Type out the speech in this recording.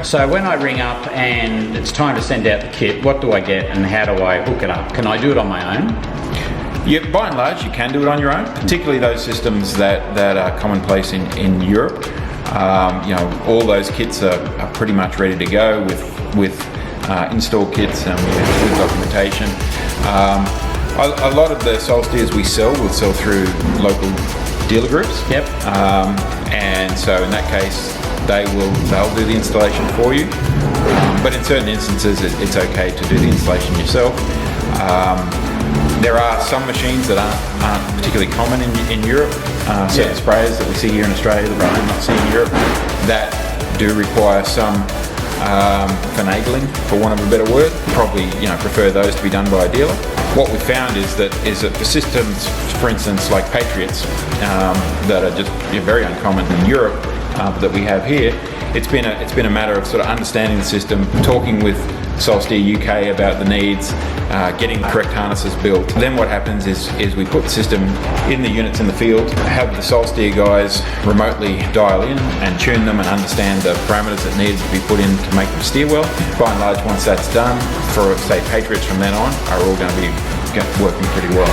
So when I ring up and it's time to send out the kit, what do I get and how do I hook it up? Can I do it on my own? Yeah, by and large, you can do it on your own, particularly those systems that are commonplace in Europe. All those kits are pretty much ready to go with install kits and with documentation. A lot of the SolSteers we sell will sell through local dealer groups. Yep. And so in that case, they'll do the installation for you. But in certain instances, it's okay to do the installation yourself. There are some machines that aren't particularly common in Europe. Certain sprayers that we see here in Australia that we not see in Europe that do require some finagling, for want of a better word. Probably prefer those to be done by a dealer. What we found is that the systems, for instance, like Patriots, that are just very uncommon in Europe, that we have here. It's been a matter of sort of understanding the system, talking with SolSteer UK about the needs, getting the correct harnesses built. Then what happens is we put the system in the units in the field, have the SolSteer guys remotely dial in and tune them and understand the parameters that needed to be put in to make them steer well. By and large, once that's done, for say Patriots from then on, are all going to be working pretty well.